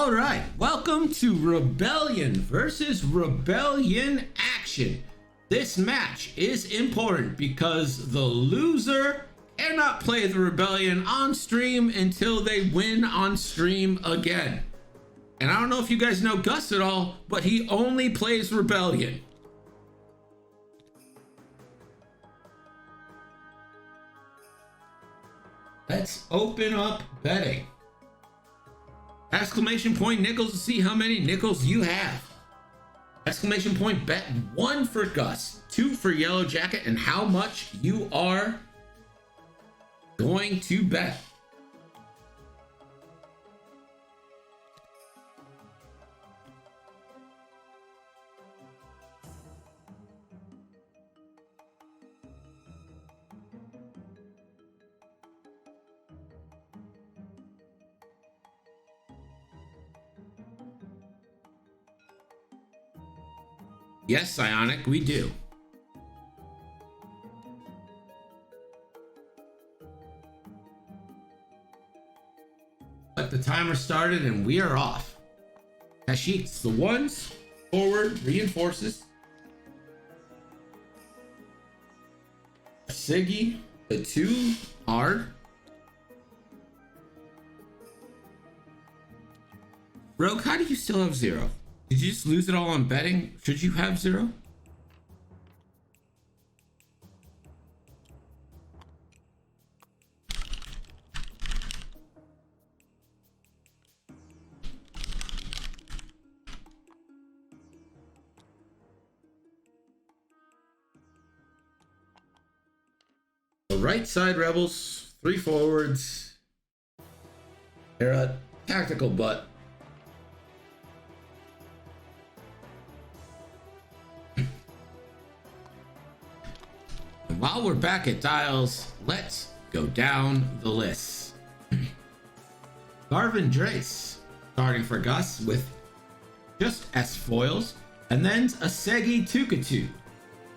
All right, welcome to Rebellion versus Rebellion action. This match is important because the loser cannot play the Rebellion on stream until they win on stream again. And I don't know if you guys know Gus at all, but he only plays Rebellion. Let's open up betting. Exclamation point nickels to see how many nickels you have. Exclamation point bet 1 for Gus, 2 for Yellow Jacket, and how much you are going to bet. Yes, Psionic, we do. Let the timer started and we are off. Kashyyyks, the ones, forward, reinforces. Siggy, the 2, hard. Rogue, how do you still have 0? Did you just lose it all on betting? Should you have 0? The right side rebels, 3 forwards. They're a tactical butt. While we're back at dials, let's go down the list. Garvin Drace starting for Gus with just S foils, and then a Segi Tukatu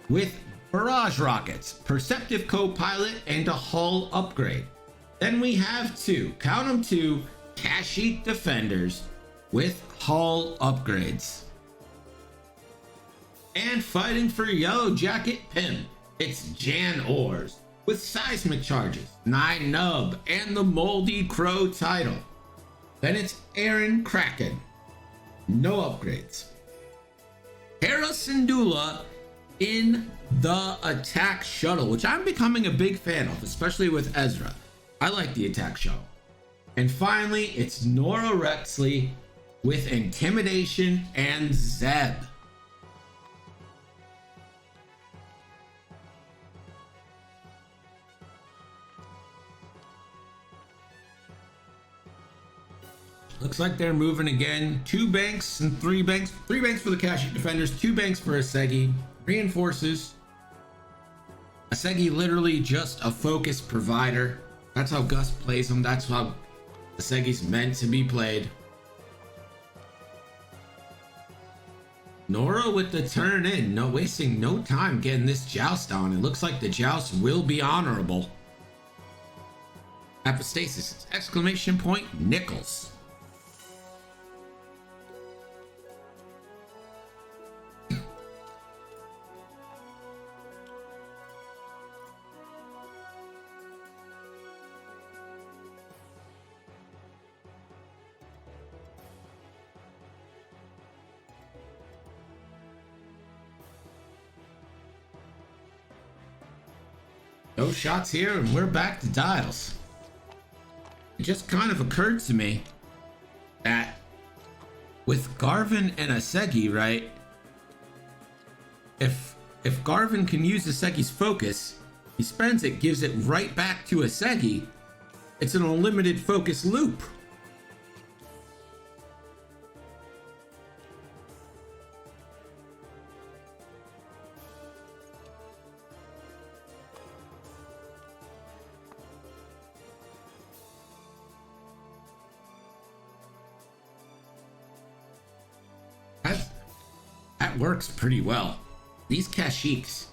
with barrage rockets, perceptive co-pilot, and a hull upgrade. Then we have 2, count them 2, Kashyyyk defenders with hull upgrades. And fighting for YellowJacketPym, it's Jan Ors with seismic charges, 9 nub, and the Moldy Crow title. Then it's Aaron Kraken, no upgrades. Hera Syndulla in the attack shuttle, which I'm becoming a big fan of, especially with Ezra. I like the attack shuttle. And finally, it's Nora Rexley with intimidation and Zeb. Looks like they're moving again. 2 banks and 3 banks. 3 banks for the Kashyyyk defenders, 2 banks for Asegi. Reinforces. Asegi literally just a focus provider. That's how Gus plays them. That's how Asegi's meant to be played. Nora with the turn in. No wasting no time getting this joust on. It looks like the joust will be honorable. Apostasis. Exclamation point nickels. No shots here, and we're back to dials. It just kind of occurred to me that with Garvin and Asegi, right? If Garvin can use Asegi's focus, he spends it, gives it right back to Asegi. It's an unlimited focus loop. That works pretty well. These Kashyyyks,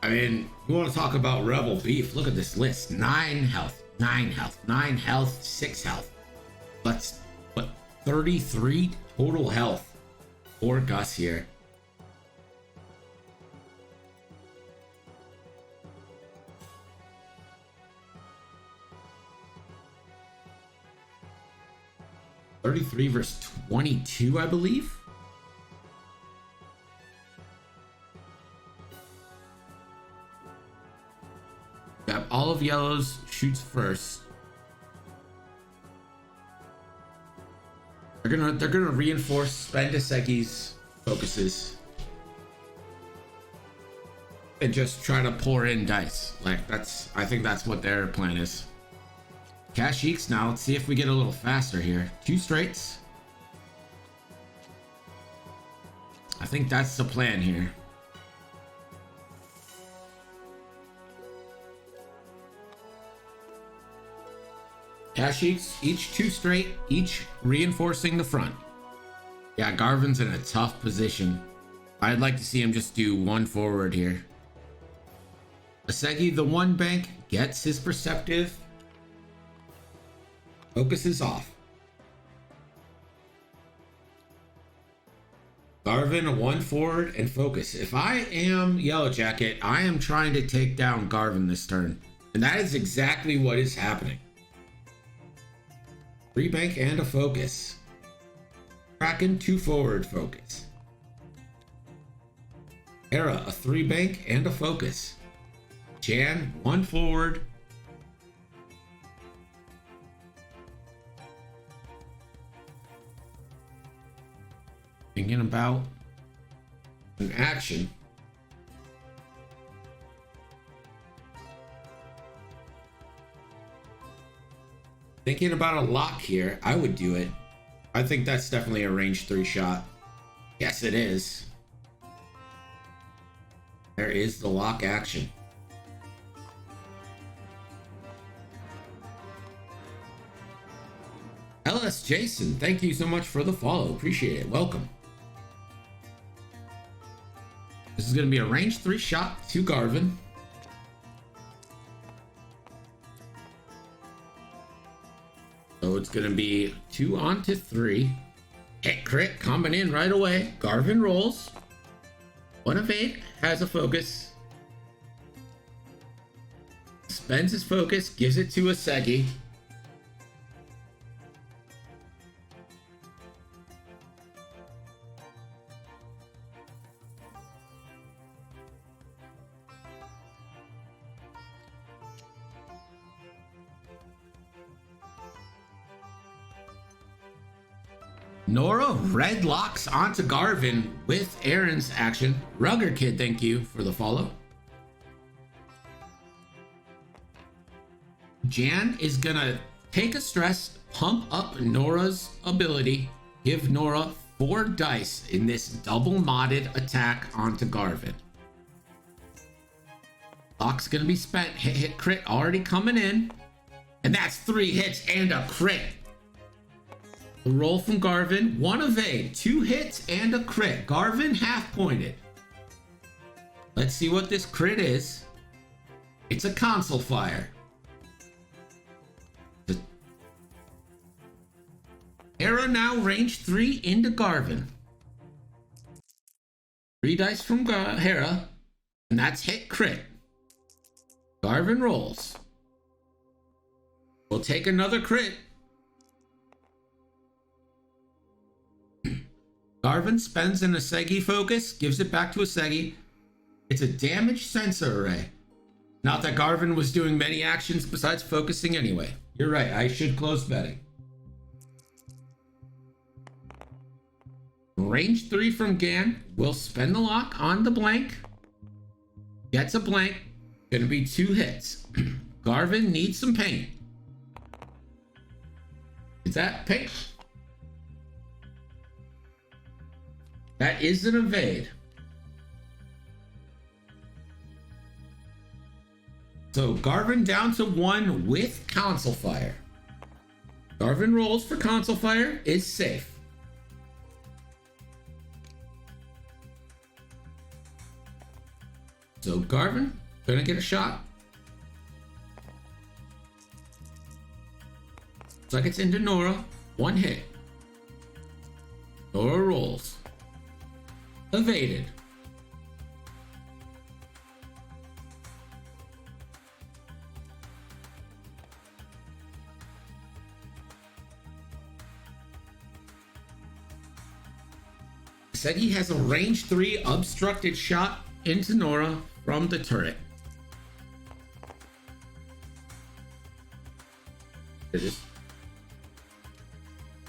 I mean, you want to talk about rebel beef? Look at this list: 9 health, 9 health, 9 health, 6 health. But 33 total health for Gus here. $33 versus 22, I believe. Got all of Yellow's shoots first. They're gonna reinforce Spendesegi's focuses and just try to pour in dice. Like I think that's what their plan is. Cash Eeks now. Let's see if we get a little faster here. 2 straights. I think that's the plan here. Cash Eeks, each 2 straight, each reinforcing the front. Yeah, Garvin's in a tough position. I'd like to see him just do 1 forward here. Asegi, the 1 bank, gets his perceptive. Focus is off. Garvin, 1 forward and focus. If I am Yellow Jacket, I am trying to take down Garvin this turn. And that is exactly what is happening. 3 bank and a focus. Kraken, 2 forward focus. Hera, a 3 bank and a focus. Jan, 1 forward. Thinking about an action. Thinking about a lock here, I would do it. I think that's definitely a range 3 shot. Yes, it is. There is the lock action. LS Jason, thank you so much for the follow. Appreciate it. Welcome. This is going to be a range 3 shot to Garvin. So it's going to be 2 onto 3. Hit crit coming in right away. Garvin rolls. 1 of 8 has a focus. Spends his focus, gives it to Asegi. Nora red locks onto Garvin with Aaron's action. Rugger Kid, thank you for the follow. Jan is gonna take a stress, pump up Nora's ability, give Nora 4 dice in this double modded attack onto Garvin. Lock's gonna be spent. Hit crit already coming in. And that's 3 hits and a crit. The roll from Garvin, 1 of 8, 2 hits and a crit. Garvin half pointed. Let's see what this crit is. It's a console fire. Hera now range 3 into Garvin. 3 dice from Hera, and that's hit crit. Garvin rolls. We'll take another crit. Garvin spends an Asegi focus, gives it back to Asegi. It's a damage sensor array. Not that Garvin was doing many actions besides focusing anyway. You're right, I should close betting. Range 3 from Gan. Will spend the lock on the blank. Gets a blank. Gonna be 2 hits. Garvin needs some paint. Is that paint? That is an evade. So Garvin down to 1 with console fire. Garvin rolls for console fire, is safe. So Garvin gonna get a shot. Looks like it's into Nora. 1 hit. Nora rolls. Evaded. Said he has a range 3 obstructed shot into Nora from the turret.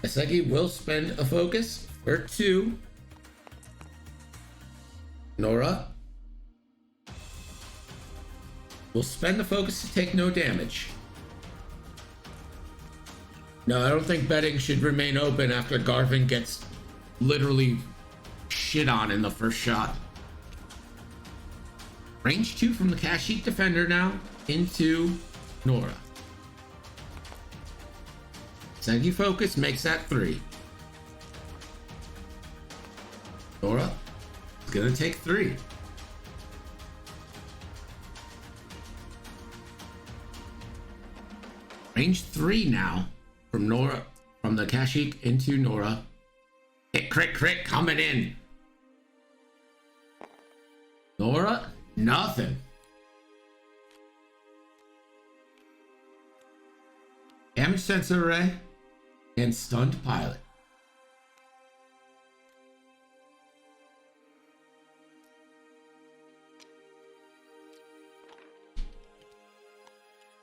Asegi will spend a focus for 2. Nora will spend the focus to take no damage. No, I don't think betting should remain open after Garvin gets literally shit on in the first shot. Range 2 from the Kashyyyk defender now into Nora. Asegi focus makes that 3. Nora is gonna take 3. Range 3 now from Nora, from the Kashyyyk into Nora. Hit crit coming in. Nora, nothing. Damage sensor array and stunned pilot.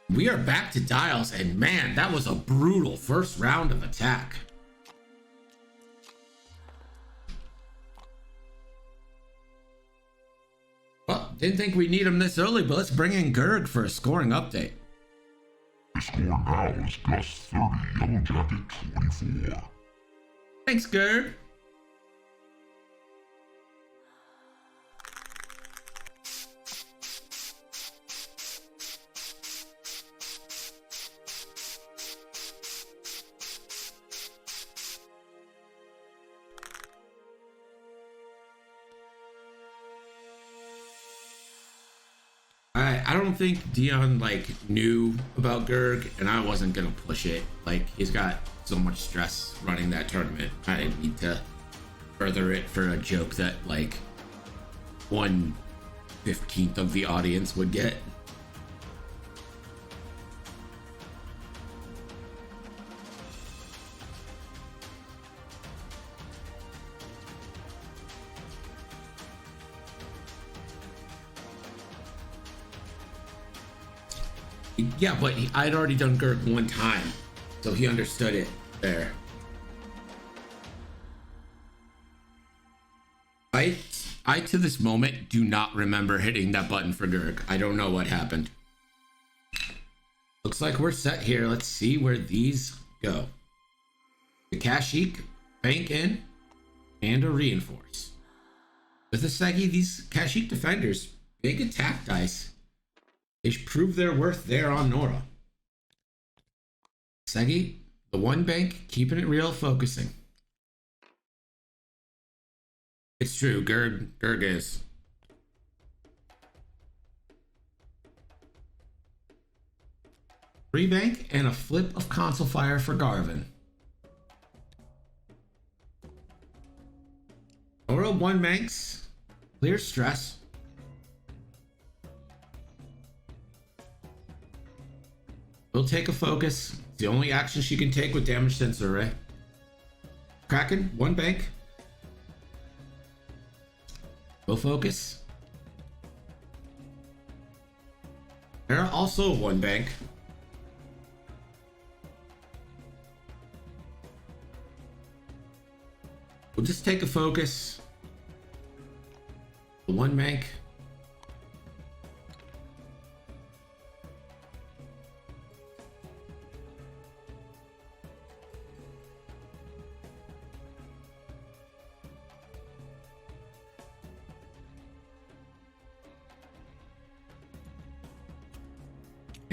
We are back to dials, and man, that was a brutal first round of attack. Well, didn't think we'd need him this early, but let's bring in Gerg for a scoring update. The score now is Gus 30, Yellow Jacket 24. Thanks, Gerg. I don't think Dion knew about Gerg, and I wasn't gonna push it. He's got so much stress running that tournament. I didn't need to further it for a joke that 1/15 of the audience would get. Yeah, but I'd already done Gerg one time, so he understood it there. I to this moment do not remember hitting that button for Gerg. I don't know what happened. Looks like we're set here. Let's see where these go. The Kashyyyk, bank in, and a reinforce. With Asegi, these Kashyyyk defenders, big attack dice. They prove their worth there on Nora. Asegi, the one bank, keeping it real, focusing. It's true, Gerg is. Three bank and a flip of console fire for Garvin. Nora one banks, clear stress. Will take a focus. It's the only action she can take with damage sensor array. Kraken, one bank. Will focus. Hera also one bank. We'll just take a focus. The one bank.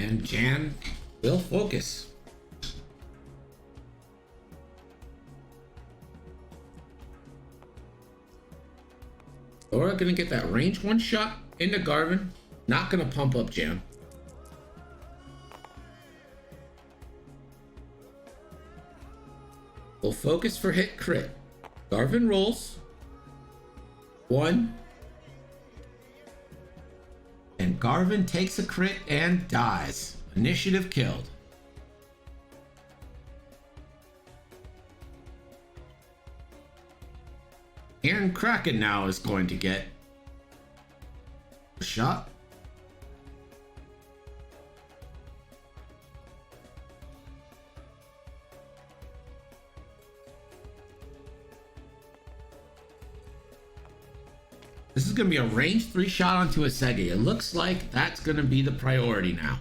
And Jan will focus. Laura gonna get that range one shot into Garvin. Not gonna pump up Jan. Will focus for hit crit. Garvin rolls. 1. And Garvin takes a crit and dies. Initiative killed. Aaron Kraken now is going to get a shot. This is going to be a range 3 shot onto a Segi. It looks like that's going to be the priority now.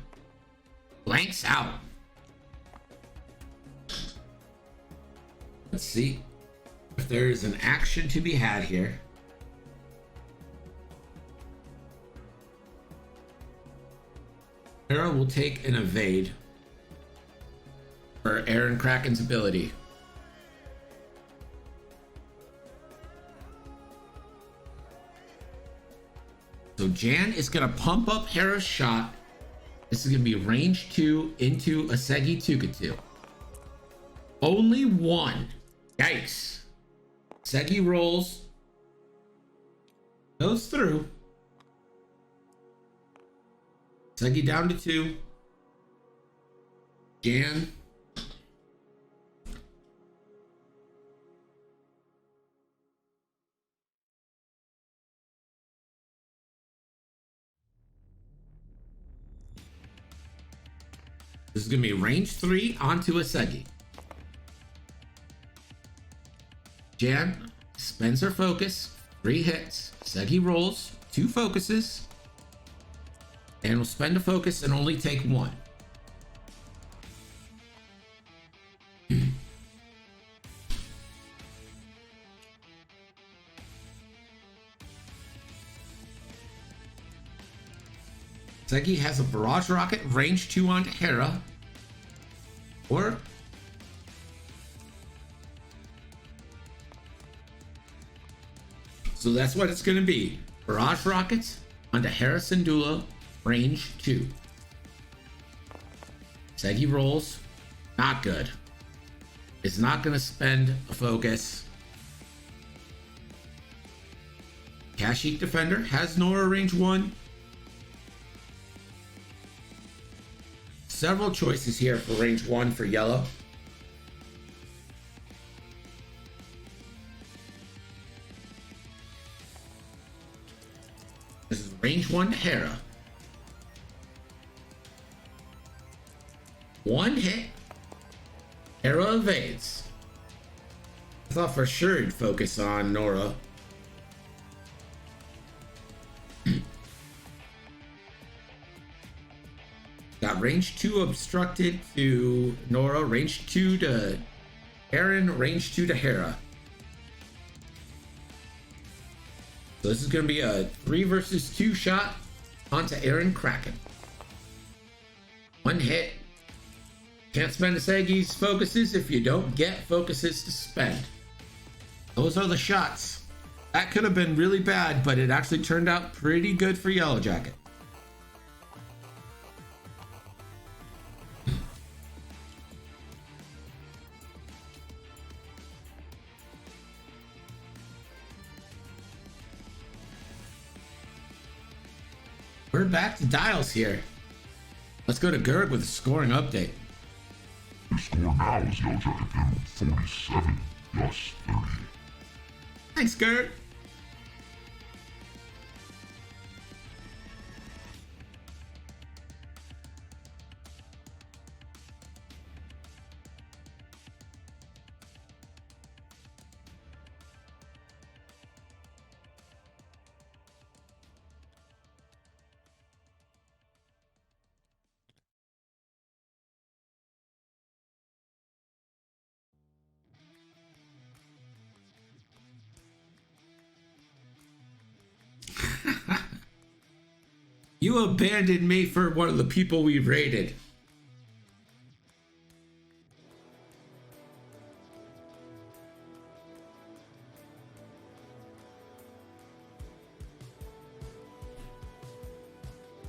Blanks out. Let's see if there's an action to be had here. Hera will take an evade for Aaron Kraken's ability. So Jan is going to pump up Hera's shot. This is going to be range 2 into a Segi Tukatu. Only 1. Yikes. Segi rolls. Goes through. Segi down to 2. Jan. This is going to be range 3 onto a Segi. Jan spends her focus, 3 hits. Segi rolls, 2 focuses, and will spend a focus and only take 1. Segi has a barrage rocket, range 2 onto Hera. Or so that's what it's going to be. Barrage rockets onto Hera Syndulla, range 2. Segi rolls, not good. It's not going to spend a focus. Kashyyyk Defender has Nora range 1. Several choices here for range 1 for yellow. This is range 1 to Hera. 1 hit. Hera evades. I thought for sure he'd focus on Nora. Got range 2 obstructed to Nora, range 2 to Aaron, range 2 to Hera. So this is going to be a 3 versus 2 shot onto Aaron Kraken. 1 hit. Can't spend a Segi's focuses if you don't get focuses to spend. Those are the shots. That could have been really bad, but it actually turned out pretty good for Yellow Jacket. We're back to dials here. Let's go to Gerg with a scoring update. The score now is YellowJacketPym 47, Gus 30. Thanks, Gerg. You abandoned me for one of the people we raided.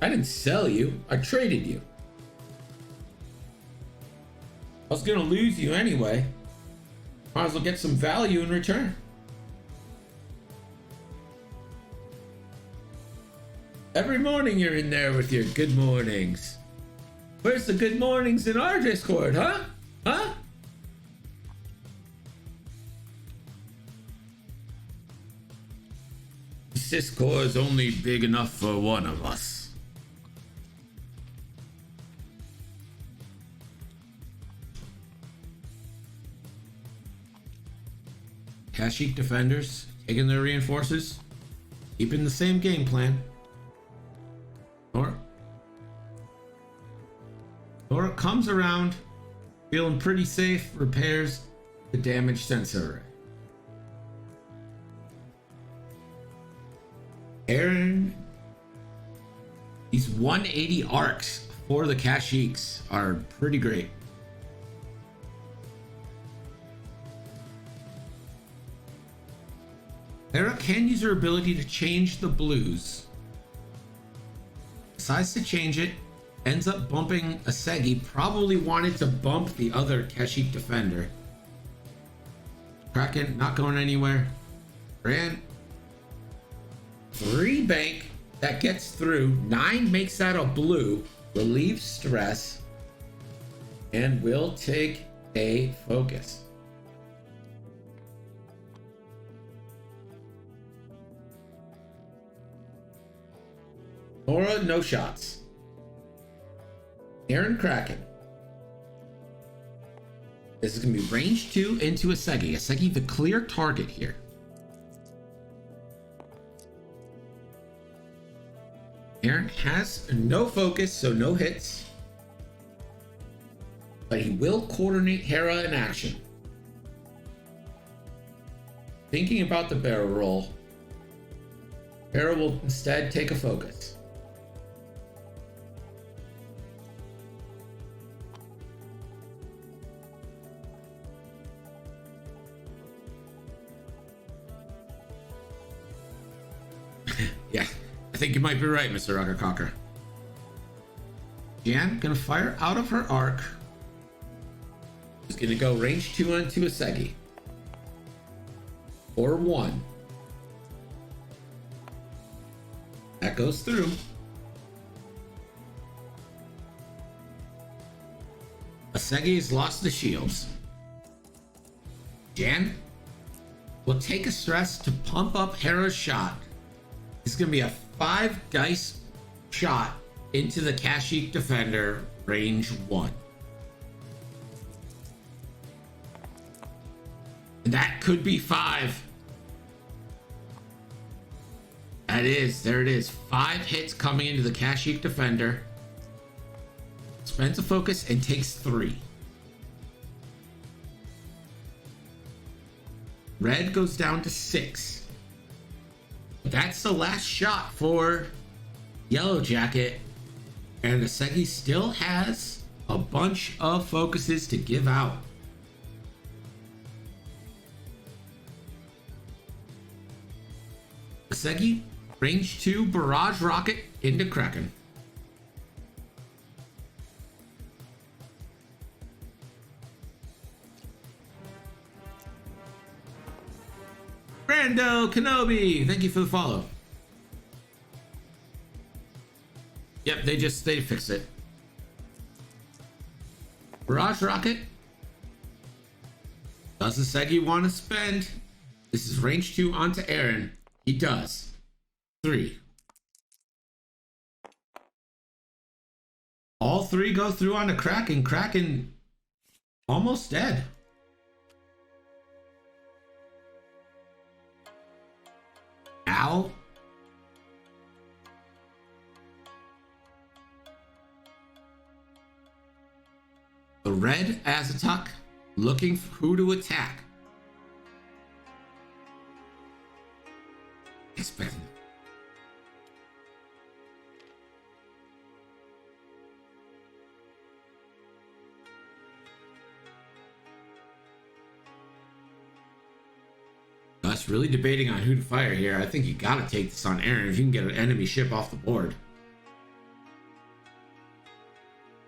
I didn't sell you. I traded you. I was gonna lose you anyway. Might as well get some value in return. Every morning you're in there with your good mornings. Where's the good mornings in our Discord, huh? Huh? This Discord is only big enough for one of us. Kashyyyk defenders taking their reinforcers, keeping the same game plan. Nora comes around, feeling pretty safe, repairs the damaged sensor array. Aaron, these 180 arcs for the Kashyyks are pretty great. Hera can use her ability to change the blues. Decides to change it, ends up bumping Asegi. Probably wanted to bump the other Kashyyyk defender. Kraken not going anywhere. Ran 3 bank, that gets through. 9 makes that a blue, relieves stress, and will take a focus. Nora, no shots. Aaron Kraken. This is going to be range 2 into Asegi. Asegi the clear target here. Aaron has no focus, so no hits. But he will coordinate Hera in action. Thinking about the barrel roll, Hera will instead take a focus. Yeah, I think you might be right, Mr. Rocker. Jan gonna fire out of her arc. Is gonna go range 2 onto Asegi. Or 1. That goes through. Asegi has lost the shields. Jan will take a stress to pump up Hera's shot. It's going to be a 5 dice shot into the Kashyyyk defender, range 1. And that could be 5. That is, there it is. 5 hits coming into the Kashyyyk defender. Spends a focus and takes 3. Red goes down to 6. That's the last shot for Yellow Jacket, and Asegi still has a bunch of focuses to give out. Asegi, range 2 barrage rocket into Kraken. Brando Kenobi, thank you for the follow. Yep, they fixed it. Barrage rocket. Does Asegi want to spend? This is range 2 onto Aaron. He does. 3. All 3 go through on the Kraken. Kraken almost dead. Ow. The red Azatuk looking for who to attack. Expecting. Us really debating on who to fire here. I think you gotta take this on Aaron if you can get an enemy ship off the board.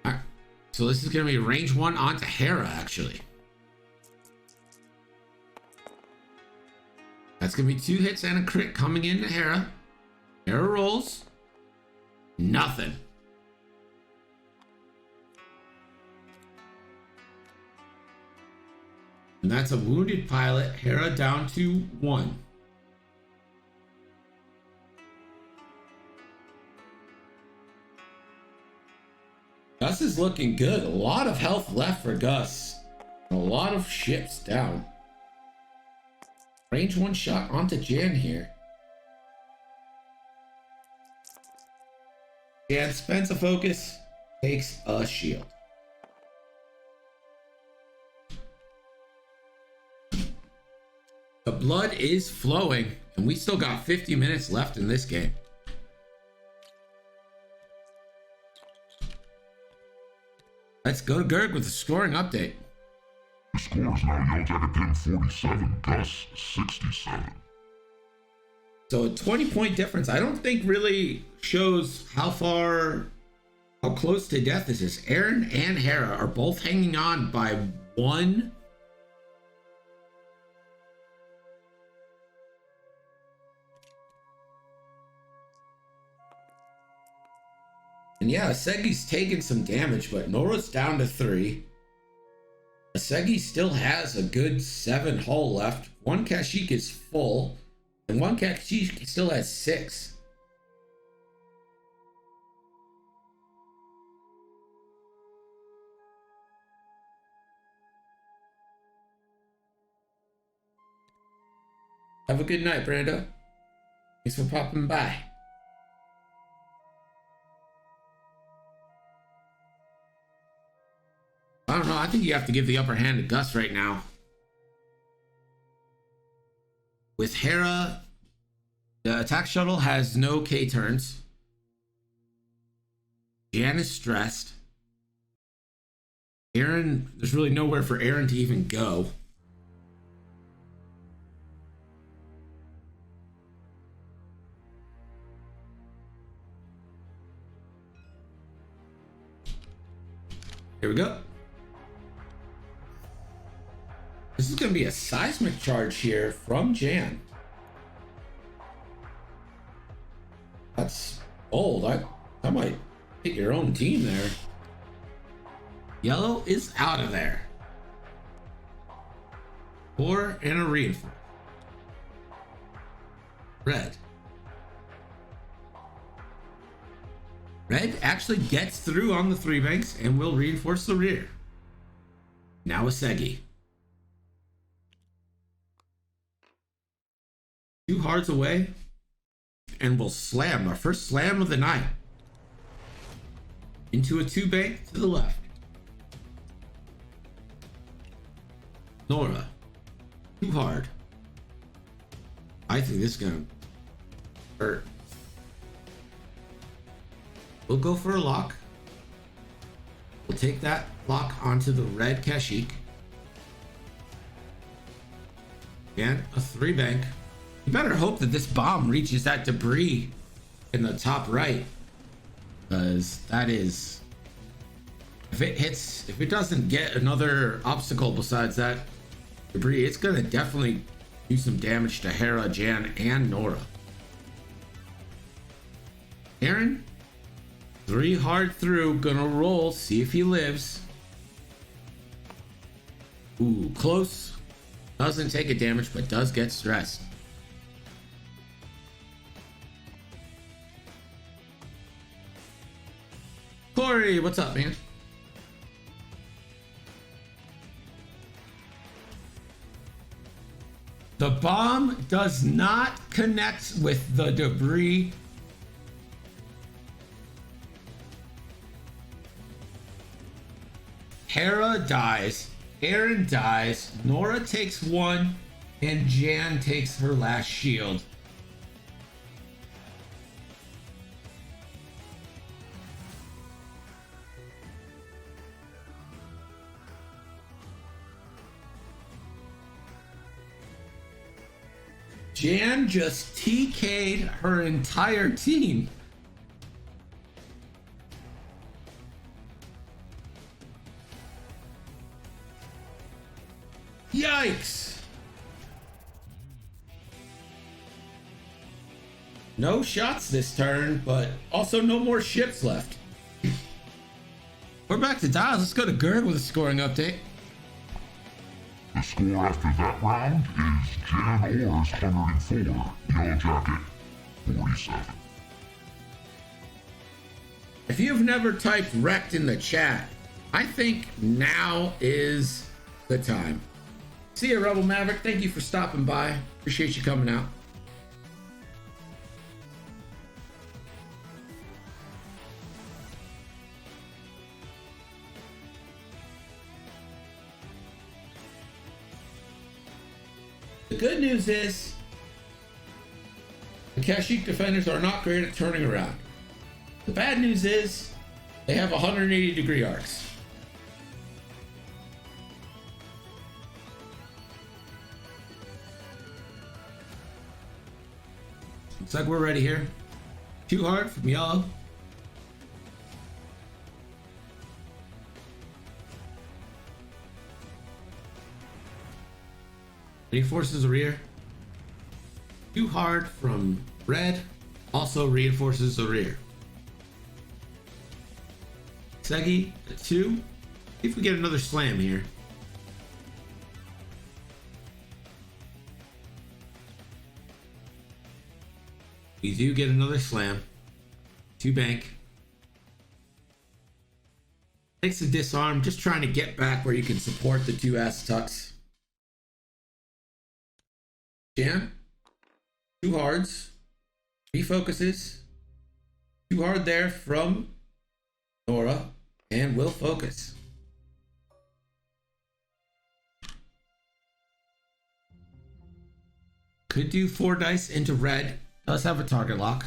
Alright. So this is gonna be range 1 onto Hera, actually. That's gonna be 2 hits and a crit coming into Hera. Hera rolls. Nothing. And that's a wounded pilot. Hera down to 1. Gus is looking good. A lot of health left for Gus. A lot of ships down. Range 1 shot onto Jan here. Jan spends a focus, takes a shield. The blood is flowing, and we still got 50 minutes left in this game. Let's go to Gerg with the scoring update. The score is now YellowJacketPym 47, Gus 67. So a 20-point difference. I don't think really shows how close to death this is. Aaron and Hera are both hanging on by 1. And yeah, Asegi's taken some damage, but Nora's down to 3. Asegi still has a good 7 hull left. 1 Kashyyyk is full, and 1 Kashyyyk still has 6. Have a good night, Brando. Thanks for popping by. I don't know. I think you have to give the upper hand to Gus right now. With Hera, the attack shuttle has no K turns. Jan is stressed. Aaron, there's really nowhere for Aaron to even go. Here we go. This is going to be a seismic charge here from Jan. That's bold. I might hit your own team there. Yellow is out of there. 4 and a reinforce. Red. Red actually gets through on the 3 banks and will reinforce the rear. Now Asegi. 2 hearts away, and we'll slam our first slam of the night into a 2 bank to the left. Nora, too hard. I think this is gonna hurt. We'll go for a lock. We'll take that lock onto the red Kashyyyk. And a 3 bank. You better hope that this bomb reaches that debris in the top right, because that is, if it doesn't get another obstacle besides that debris, it's gonna definitely do some damage to Hera, Jan, and Nora. Aaron, 3 hard through, gonna roll, see if he lives. Ooh, close. Doesn't take a damage, but does get stressed. Corey, what's up, man? The bomb does not connect with the debris. Hera dies, Aaron dies, Nora takes 1, and Jan takes her last shield. Jan just TK'd her entire team. Yikes! No shots this turn, but also no more ships left. We're back to dials. Let's go to Gerg with a scoring update. The score after that round is Jan Orr's 104, Yellow Jacket 47. If you've never typed wrecked in the chat, I think now is the time. See you, Rebel Maverick. Thank you for stopping by. Appreciate you coming out. The good news is the Kashyyyk defenders are not great at turning around. The bad news is they have 180-degree arcs. Looks like we're ready here. Too hard from Yellow. Reinforces the rear. Too hard from Red. Also reinforces the rear. Segi at 2. See if we get another slam here. We do get another slam. 2 bank. Takes the disarm, just trying to get back where you can support the 2 ass tucks. Jan, 2 hards. Refocuses. 2 hard there from Nora, and will focus. Could do 4 dice into red. Does have a target lock.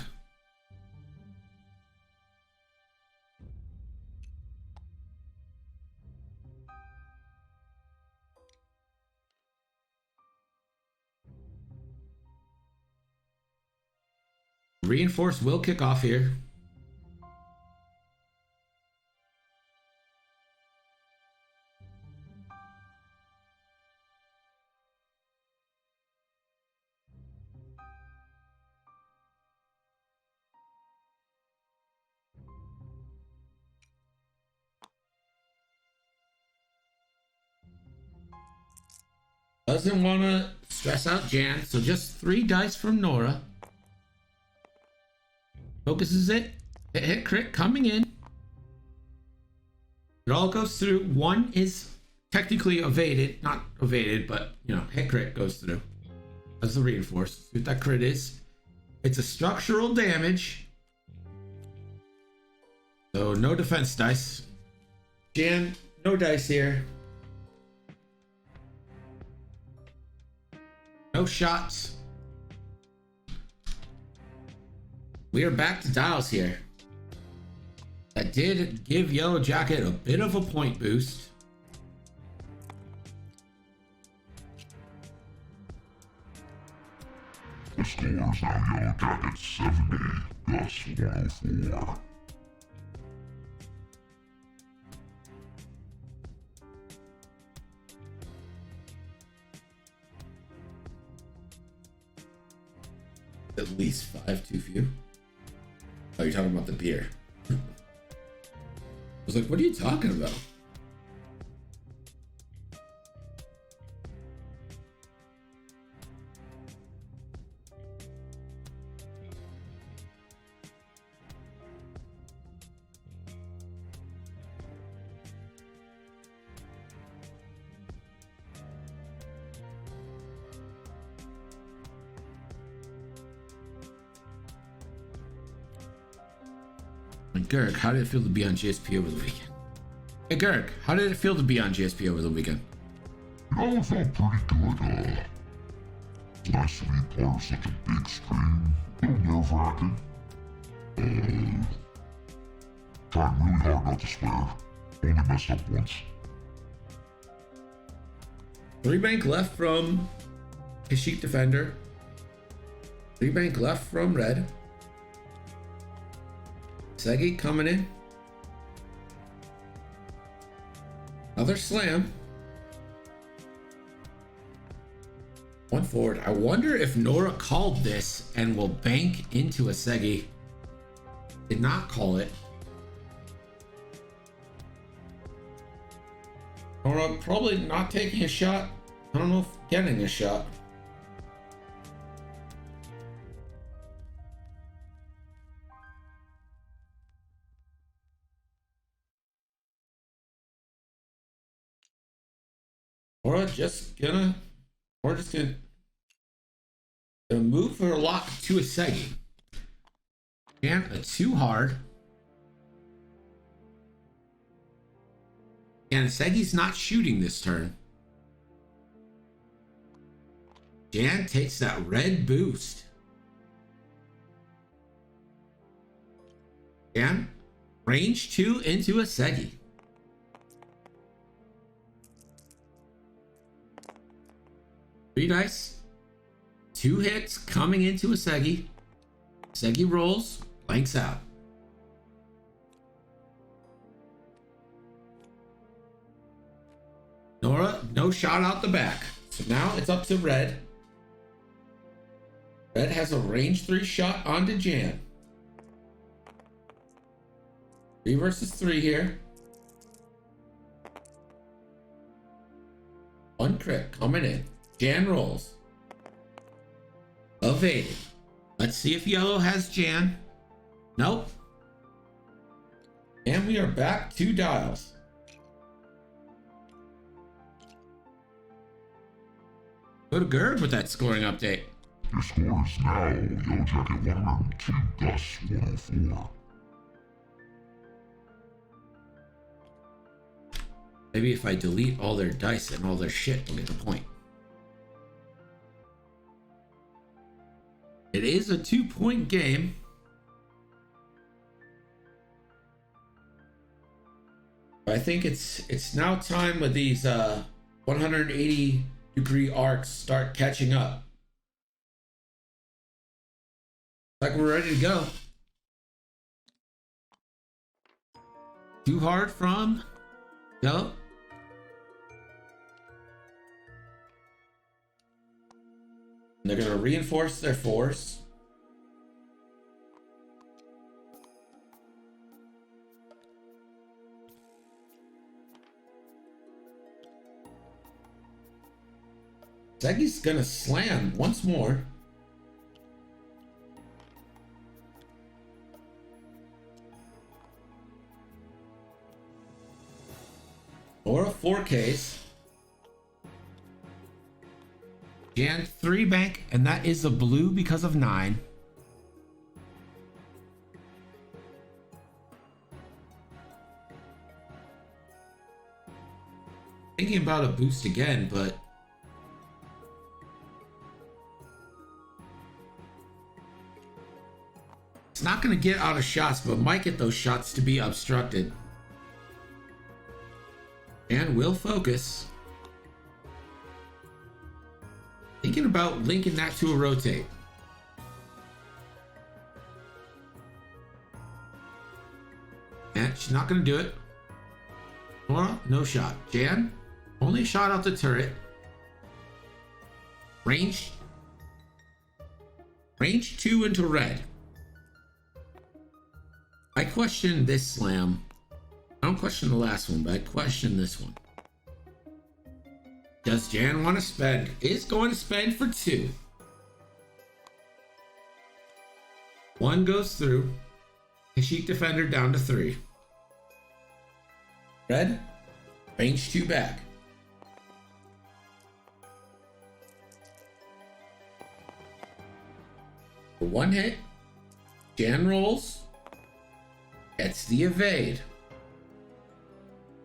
Reinforce will kick off here. Doesn't want to stress out Jan, so just 3 dice from Nora. Focuses it. Hit crit coming in. It all goes through. 1 is technically evaded. Not evaded, but, you know, hit crit goes through. That's the reinforce. See what that crit is. It's a structural damage. So no defense dice. Jan, no dice here. No shots. We are back to dials here. That did give Yellow Jacket a bit of a point boost. The score is now Yellow Jacket 70, Gus 104. At least 5 too few. Oh, you're talking about the beer. I was like, what are you talking about? Gerg, how did it feel to be on GSP over the weekend? Hey Gerg, how did it feel to be on GSP over the weekend? You know, it felt pretty good. It's nice to be part of such a big stream. A little nerve-wracking. Trying really hard not to swear. Only messed up once. 3 bank left from Kashyyyk Defender. 3 bank left from Red. Segi coming in. Another slam. One forward. I wonder if Nora called this and will bank into a Segi. Did not call it. Nora probably not taking a shot. I don't know if getting a shot. Or just gonna move her lock to a Segi. And a 2 hard. And Segi's not shooting this turn. Jan takes that red boost. And range 2 into a Segi. Three dice. 2 hits coming into a Segi. Segi rolls, blanks out. Nora, no shot out the back. So now it's up to Red. Red has a range 3 shot onto Jan. 3 versus 3 here. 1 crit coming in. Jan rolls. Evaded. Let's see if yellow has Jan. Nope. And we are back 2 dials. Go to Gerb with that scoring update. Your score is now Yellow Jacket 102, Gus 104. Maybe if I delete all their dice and all their shit, we'll get the point. It is a 2-point game. I think it's now time with these 180-degree arcs start catching up. Like we're ready to go. Too hard from yellow. They're going to reinforce their force. Segi's going to slam once more. Or a 4Ks. Jan 3 bank, and that is a blue because of 9. Thinking about a boost again, but it's not going to get out of shots, but might get those shots to be obstructed. And will focus. Thinking about linking that to a rotate. And she's not going to do it. Nora, no shot. Jan, only shot out the turret. Range 2 into red. I question this slam. I don't question the last one, but I question this one. Does Jan want to spend? Is going to spend for 2. 1 goes through. Kashyyyk defender down to 3. Red, range 2 back. For 1 hit, Jan rolls. Gets the evade.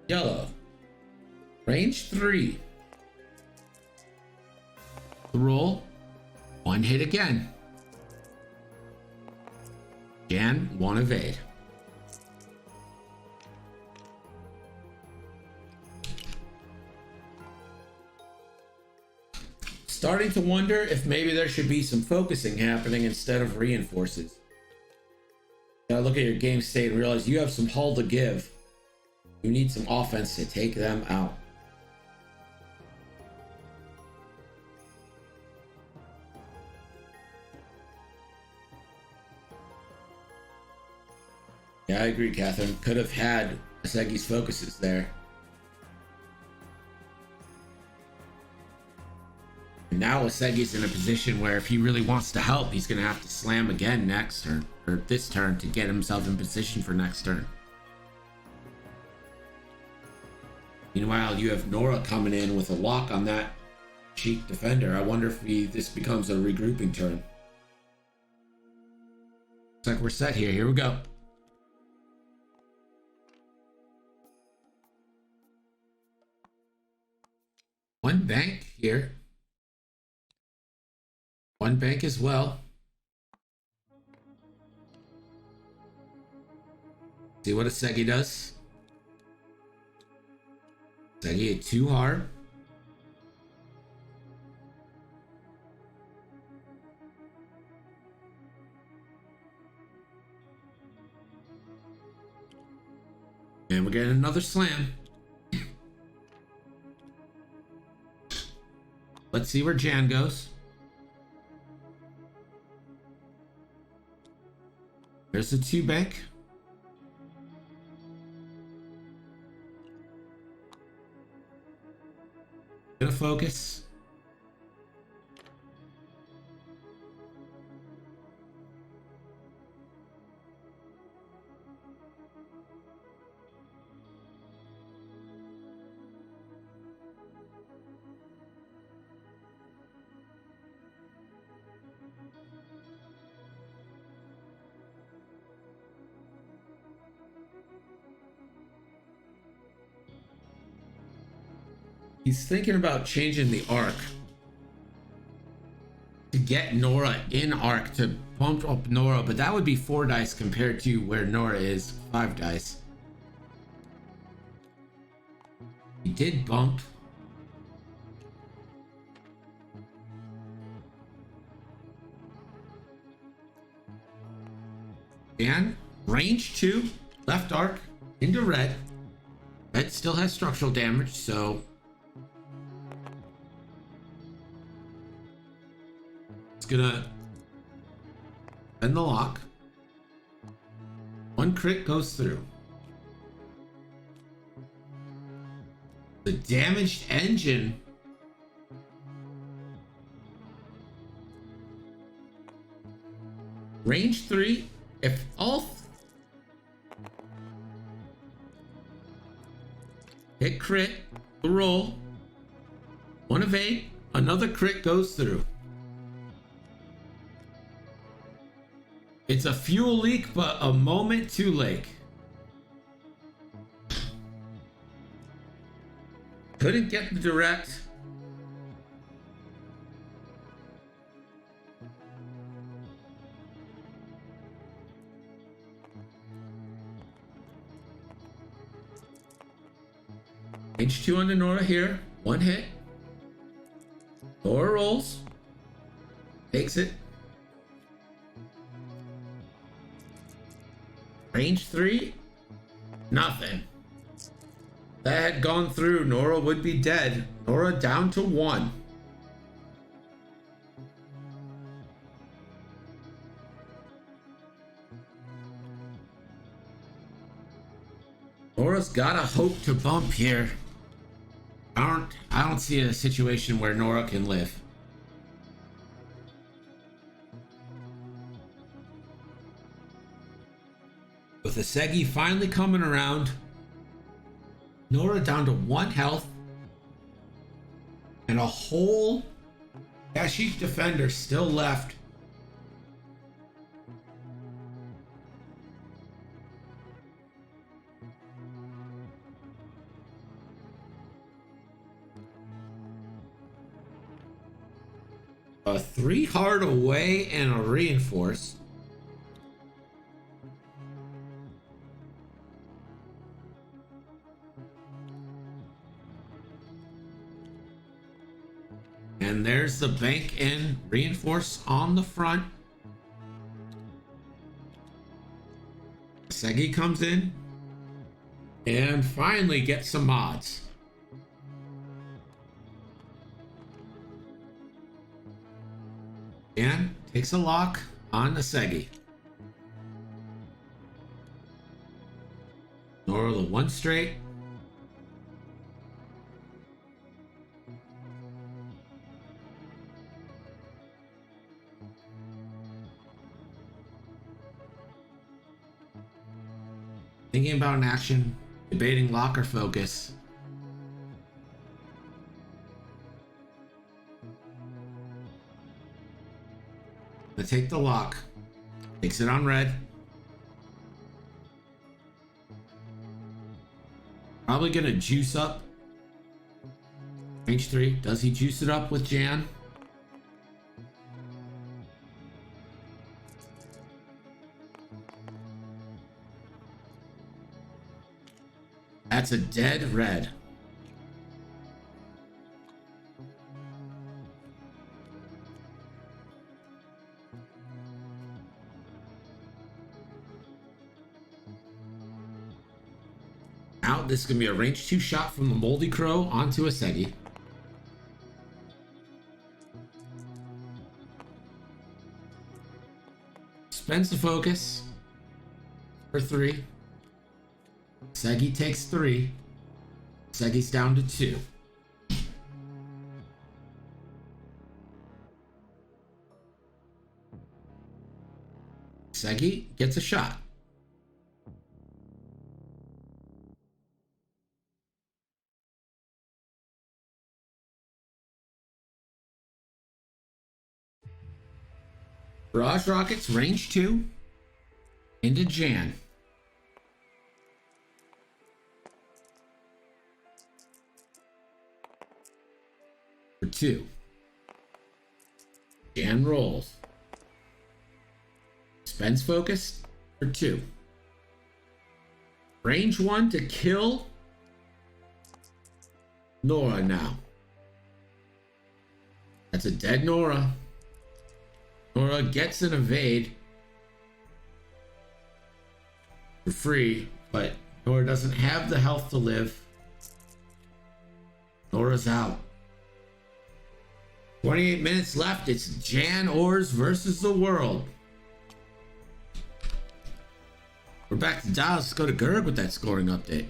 Yellow, range 3. The roll, 1 hit again. Jan, 1 evade. Starting to wonder if maybe there should be some focusing happening instead of reinforces. You gotta look at your game state and realize you have some hull to give. You need some offense to take them out. Yeah, I agree, Catherine. Could have had Asegi's focuses there. And now Asegi's in a position where if he really wants to help, he's going to have to slam again next turn, or this turn, to get himself in position for next turn. Meanwhile, you have Nora coming in with a lock on that Sheik defender. I wonder if this becomes a regrouping turn. Looks like we're set here. Here we go. One bank here. One bank as well. See what Asegi does. Asegi hit too hard. And we're getting another slam. Let's see where Jan goes. There's the 2 bank. Gonna focus. He's thinking about changing the arc to get Nora in arc to pump up Nora, but that would be 4 dice compared to where Nora is 5 dice. He did bump. And range 2, left arc into red. Red still has structural damage, so gonna bend the lock. 1 crit goes through. The damaged engine range 3. If all hit crit, the roll 1 of 8, another crit goes through. It's a fuel leak, but a moment too late. Couldn't get the direct. H2 on the Nora here. 1 hit. Nora rolls. Takes it. Range 3, nothing. That had gone through. Nora would be dead. Nora down to 1. Nora's gotta hope to bump here. I don't see a situation where Nora can live. With Asegi finally coming around, Nora down to 1 health, and a whole Kashyyyk defender still left. A 3 hard away and a reinforce. And there's the bank in, reinforce on the front. Segi comes in and finally gets some mods. And takes a lock on the Segi. Nora the one straight. Thinking about an action, debating lock or focus. Gonna take the lock. Takes it on red. Probably gonna juice up. Range 3. Does he juice it up with Jan? That's a dead red. Out. This is going to be a range 2 shot from the Moldy Crow onto a Segi. Spends the focus for 3. Segi takes 3. Segi's down to 2. Segi gets a shot. Barrage rockets, range 2, into Jan. For 2. Jan rolls. Spends focus for 2. Range 1 to kill Nora now. That's a dead Nora. Nora gets an evade for free, but Nora doesn't have the health to live. Nora's out. 28 minutes left. It's Jan Ors versus the world. We're back to Dials. Let's go to Gerg with that scoring update.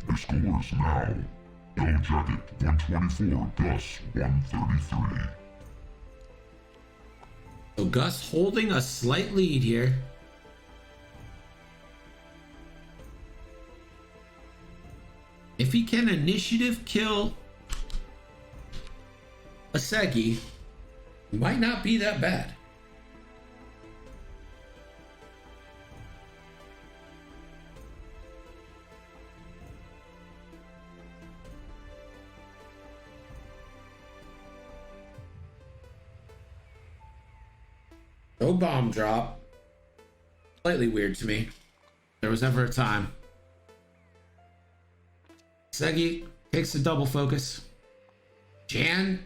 The scores now. Yellow Jacket 124, Gus 133. So Gus holding a slight lead here. If he can initiative kill a Segi, it might not be that bad. No bomb drop. Slightly weird to me. There was ever a time. Segi takes the double focus. Jan,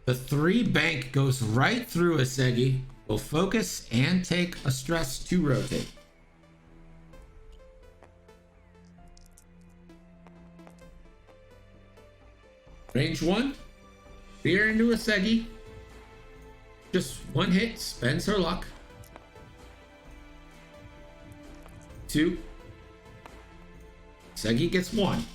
the 3 bank goes right through a Segi. Will focus and take a stress to rotate. Range 1. Veer into a Segi. Just 1 hit, spends her luck. 2. Segi gets 1.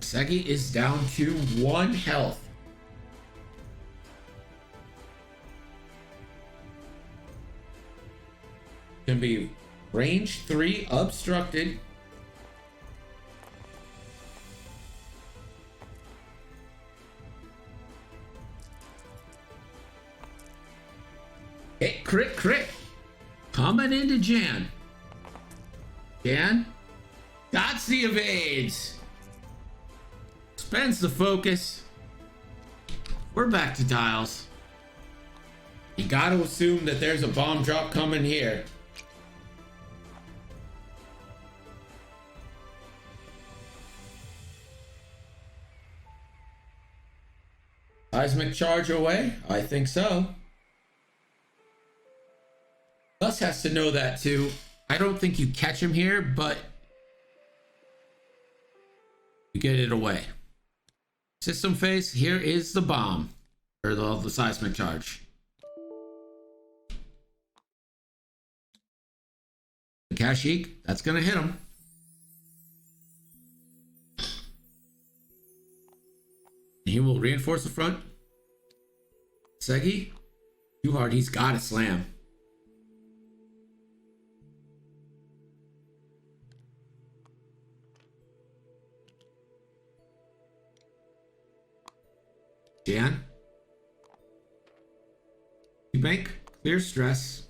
Segi is down to 1 health. Can be range 3 obstructed. Hit, crit, crit. Coming into Jan. Jan. Dots the evades. Spends the focus. We're back to Dials. You gotta assume that there's a bomb drop coming here. Seismic charge away? I think so. Gus has to know that too. I don't think you catch him here, but you get it away. System phase, here is the bomb. Or the seismic charge. The Kashyyyk, that's going to hit him. He will reinforce the front. Segi, too hard. He's got to slam. Jan. You bank, clear stress.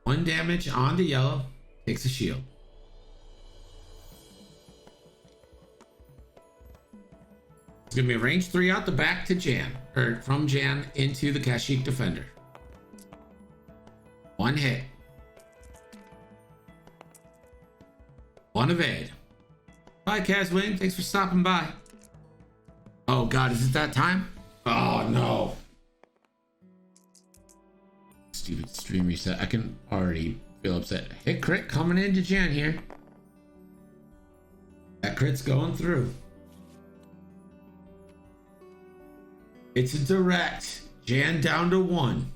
One damage on the yellow. Takes a shield. It's gonna be a range 3 out the back to Jan, or from Jan into the Kashyyyk defender. One hit. One evade. Bye, Kazwing. Thanks for stopping by. Oh god, is it that time? Oh no. Stupid stream reset. I can already feel upset. Hit crit coming into Jan here. That crit's going through. It's a direct. Jan down to 1.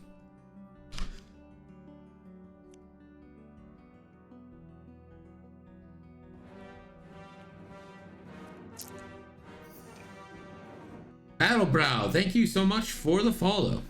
Battlebrow, thank you so much for the follow.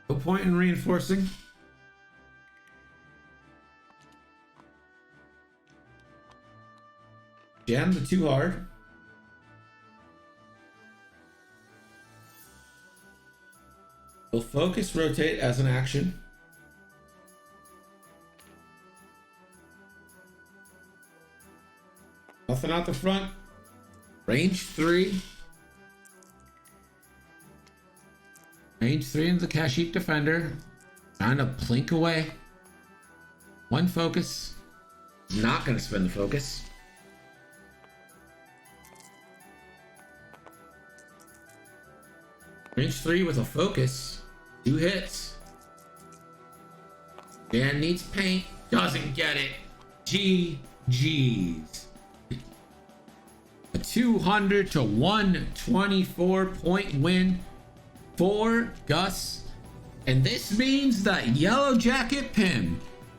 No point in reinforcing. Jam the too hard. We'll focus rotate as an action. Nothing out the front. Range 3. Range 3 into the Kashyyyk defender. Trying to plink away. One focus. Not going to spend the focus. Range 3 with a focus. 2 hits. Dan needs paint. Doesn't get it. GG's. A 200 to 124 point win for Gus. And this means that YellowJacketPym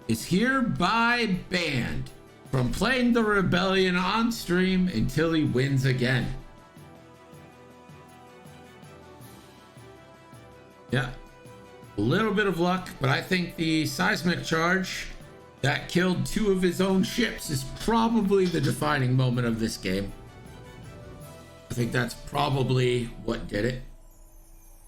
is hereby banned from playing the Rebellion on stream until he wins again. Yeah, a little bit of luck, but I think the seismic charge that killed 2 of his own ships is probably the defining moment of this game. I think that's probably what did it.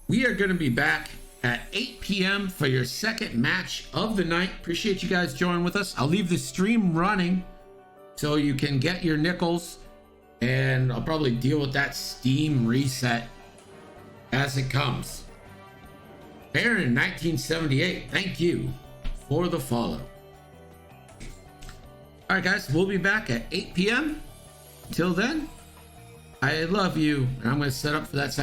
We are going to be back at 8 p.m. for your second match of the night. Appreciate you guys joining with us. I'll leave the stream running so you can get your nickels, and I'll probably deal with that Steam reset as it comes. Baron 1978, thank you for the follow. All right, guys, we'll be back at 8 p.m. Until then, I love you, and I'm going to set up for that second.